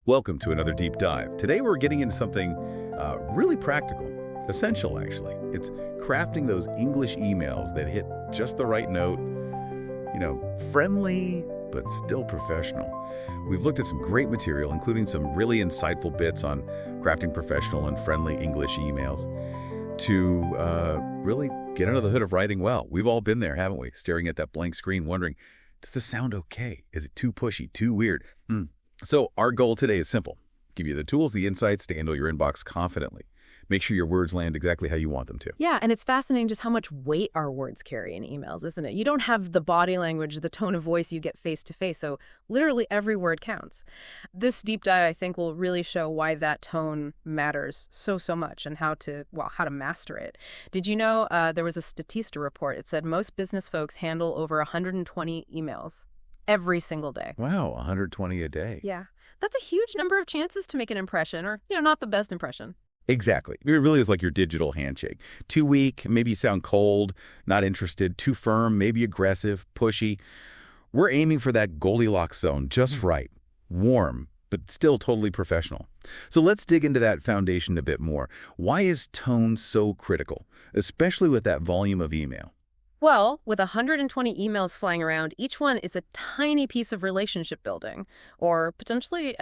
Welcome to another deep dive. Today we're getting into something really practical, essential actually. It's crafting those English emails that hit just the right note, friendly but still professional. We've looked at some great material, including some really insightful bits on crafting professional and friendly English emails to really get under the hood of writing well. We've all been there, haven't we? Staring at that blank screen wondering, does this sound okay? Is it too pushy, too weird? So our goal today is simple. Give you the tools, the insights to handle your inbox confidently. Make sure your words land exactly how you want them to. Yeah, and it's fascinating just how much weight our words carry in emails, isn't it? You don't have the body language, the tone of voice you get face-to-face, so literally every word counts. This deep dive, I think, will really show why that tone matters so much and how to master it. Did you know there was a Statista report? It said most business folks handle over 120 emails every single day. Wow, 120 a day. Yeah, that's a huge number of chances to make an impression or, not the best impression. Exactly. It really is like your digital handshake. Too weak, maybe you sound cold, not interested. Too firm, maybe aggressive, pushy. We're aiming for that Goldilocks zone, just right. Warm, but still totally professional. So let's dig into that foundation a bit more. Why is tone so critical, especially with that volume of email? Well, with 120 emails flying around, each one is a tiny piece of relationship building, or potentially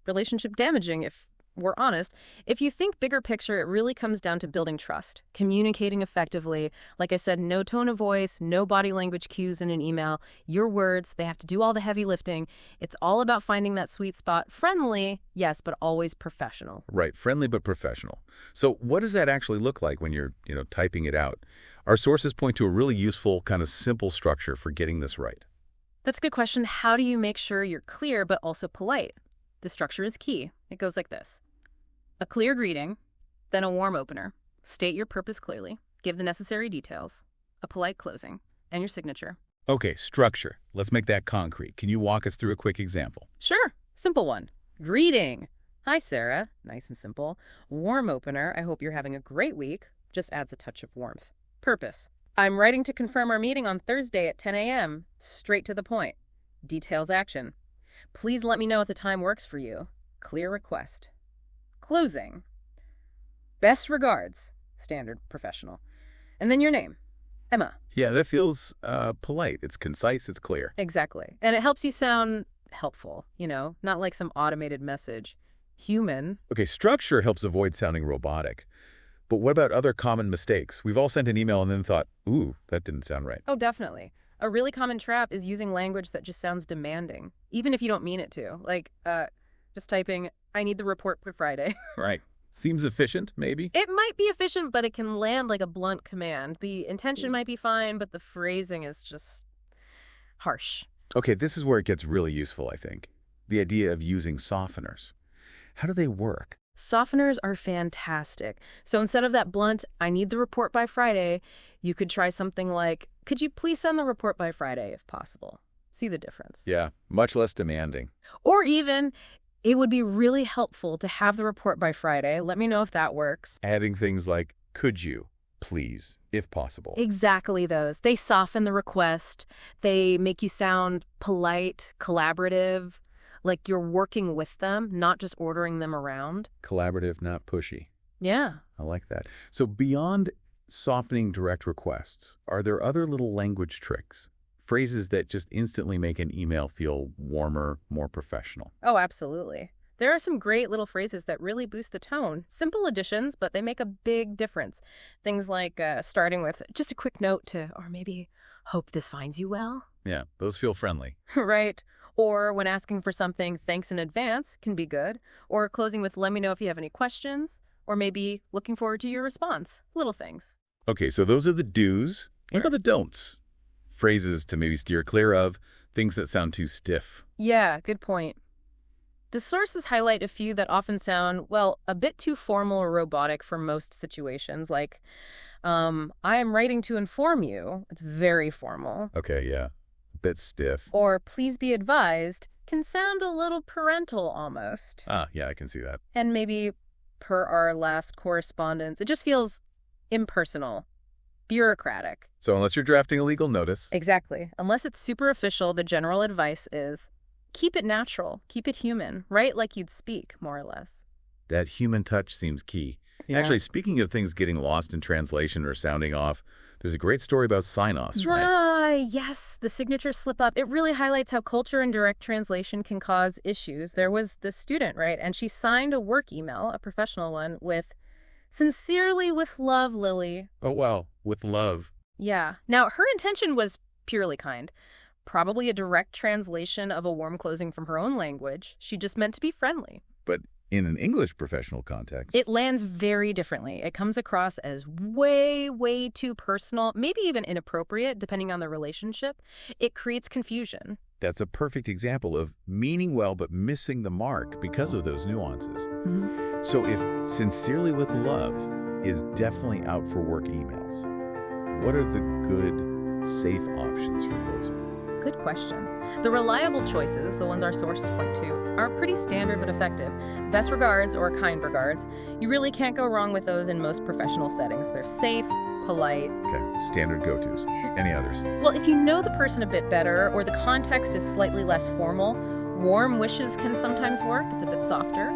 relationship damaging if we're honest. If you think bigger picture, it really comes down to building trust, communicating effectively. Like I said, no tone of voice, no body language cues in an email. Your words, they have to do all the heavy lifting. It's all about finding that sweet spot. Friendly, yes, but always professional. Right, friendly but professional. So what does that actually look like when you're, typing it out? Our sources point to a really useful, kind of simple structure for getting this right. That's a good question. How do you make sure you're clear but also polite? The structure is key. It goes like this. A clear greeting, then a warm opener. State your purpose clearly. Give the necessary details. A polite closing. And your signature. Okay, structure. Let's make that concrete. Can you walk us through a quick example? Sure. Simple one. Greeting. Hi, Sarah. Nice and simple. Warm opener. I hope you're having a great week. Just adds a touch of warmth. Purpose. I'm writing to confirm our meeting on Thursday at 10 a.m. Straight to the point. Details action. Please let me know if the time works for you. Clear request. Closing. Best regards. Standard professional. And then your name. Emma. Yeah, that feels polite. It's concise, it's clear. Exactly. And it helps you sound helpful, not like some automated message. Human. Okay, structure helps avoid sounding robotic. But what about other common mistakes? We've all sent an email and then thought, ooh, that didn't sound right. Oh, definitely. A really common trap is using language that just sounds demanding, even if you don't mean it to. Like, just typing, I need the report by Friday. Right. Seems efficient, maybe? It might be efficient, but it can land like a blunt command. The intention might be fine, but the phrasing is just harsh. Okay, this is where it gets really useful, I think. The idea of using softeners. How do they work? Softeners are fantastic. So instead of that blunt, I need the report by Friday, you could try something like, could you please send the report by Friday if possible? See the difference? Yeah, much less demanding. Or even, it would be really helpful to have the report by Friday. Let me know if that works. Adding things like, could you, please, if possible. Exactly those. They soften the request. They make you sound polite, collaborative, like you're working with them, not just ordering them around. Collaborative, not pushy. Yeah. I like that. So beyond softening direct requests, are there other little language tricks? Phrases that just instantly make an email feel warmer, more professional? Oh, absolutely. There are some great little phrases that really boost the tone. Simple additions, but they make a big difference. Things like starting with just a quick note to, or maybe, hope this finds you well. Yeah, those feel friendly. Right. Or when asking for something, thanks in advance can be good. Or closing with, let me know if you have any questions. Or maybe looking forward to your response. Little things. Okay, so those are the do's. What are the don'ts? Phrases to maybe steer clear of, things that sound too stiff. Yeah, good point. The sources highlight a few that often sound, well, a bit too formal or robotic for most situations, like, I am writing to inform you. It's very formal. Okay, yeah. A bit stiff. Or please be advised can sound a little parental almost. Ah, yeah, I can see that. And maybe per our last correspondence, it just feels impersonal, bureaucratic. So unless you're drafting a legal notice. Exactly. Unless it's super official, the general advice is Keep it natural. Keep it human. Write like you'd speak, more or less. That human touch seems key. Actually, speaking of things getting lost in translation or sounding off, there's a great story about sign-offs, right? Yes, the signature slip-up. It really highlights how culture and direct translation can cause issues. There was this student, right, and she signed a work email, a professional one, with, "Sincerely with love, Lily." Oh, wow. With love. Yeah. Now, her intention was purely kind. Probably a direct translation of a warm closing from her own language. She just meant to be friendly. But in an English professional context, It lands very differently. It comes across as way, way too personal, maybe even inappropriate, depending on the relationship. It creates confusion. that's a perfect example of meaning well but missing the mark because of those nuances. So if sincerely with love is definitely out for work emails, what are the good, safe options for closing? Good question. The reliable choices, the ones our sources point to, are pretty standard but effective. Best regards or kind regards. You really can't go wrong with those in most professional settings. They're safe, polite. Okay, standard go-tos. Any others? Well, if you know the person a bit better or the context is slightly less formal, warm wishes can sometimes work. It's a bit softer.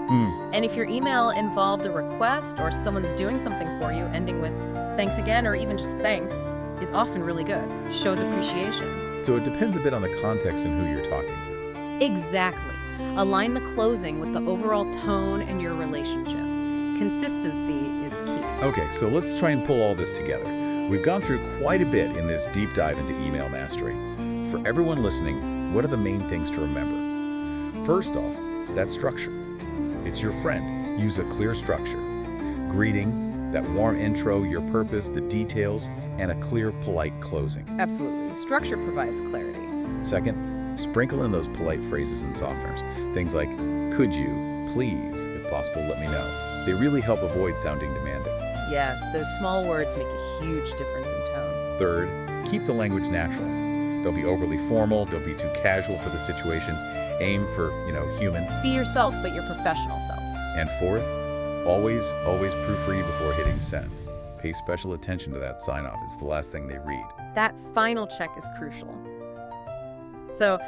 And if your email involved a request or someone's doing something for you, ending with thanks again or even just thanks, is often really good. Shows appreciation. So it depends a bit on the context and who you're talking to. Exactly. Align the closing with the overall tone and your relationship. Consistency is key. Okay, so let's try and pull all this together. We've gone through quite a bit in this deep dive into email mastery. For everyone listening, what are the main things to remember? First off, that structure. It's your friend. Use a clear structure. Greeting, that warm intro, your purpose, the details, and a clear, polite closing. Absolutely. Structure provides clarity. Second, sprinkle in those polite phrases and softeners. Things like, could you, please, if possible, let me know. They really help avoid sounding demanding. Yes, those small words make a huge difference in tone. Third, keep the language natural. Don't be overly formal, don't be too casual for the situation. Aim for, human. Be yourself, but your professional self. And fourth, always proofread before hitting send. Pay special attention to that sign-off. It's the last thing they read. That final check is crucial. So,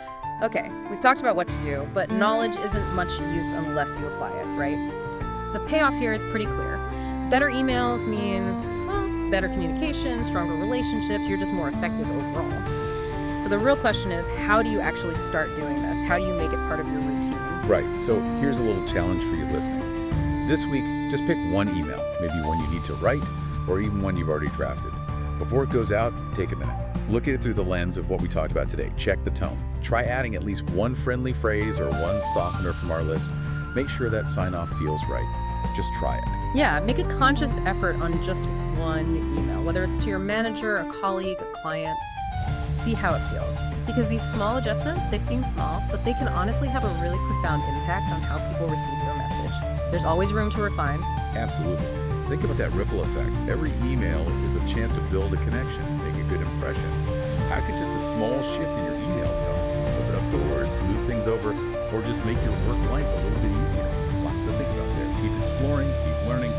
okay, we've talked about what to do, but knowledge isn't much use unless you apply it, right? The payoff here is pretty clear. Better emails mean, well, better communication, stronger relationships, you're just more effective overall. So the real question is, how do you actually start doing this? How do you make it part of your routine? Right, so here's a little challenge for you listening. This week, just pick one email, maybe one you need to write, or even one you've already drafted. Before it goes out, take a minute. Look at it through the lens of what we talked about today. Check the tone. Try adding at least one friendly phrase or one softener from our list. Make sure that sign-off feels right. Just try it. Yeah, make a conscious effort on just one email, whether it's to your manager, a colleague, a client. See how it feels. Because these small adjustments, they seem small, but they can honestly have a really profound impact on how people receive your message. There's always room to refine. Absolutely. Think about that ripple effect. Every email is a chance to build a connection, make a good impression. How could just a small shift in your email tone open up doors, smooth things over, or just make your work life a little bit easier? Lots to think about there. Keep exploring, keep learning,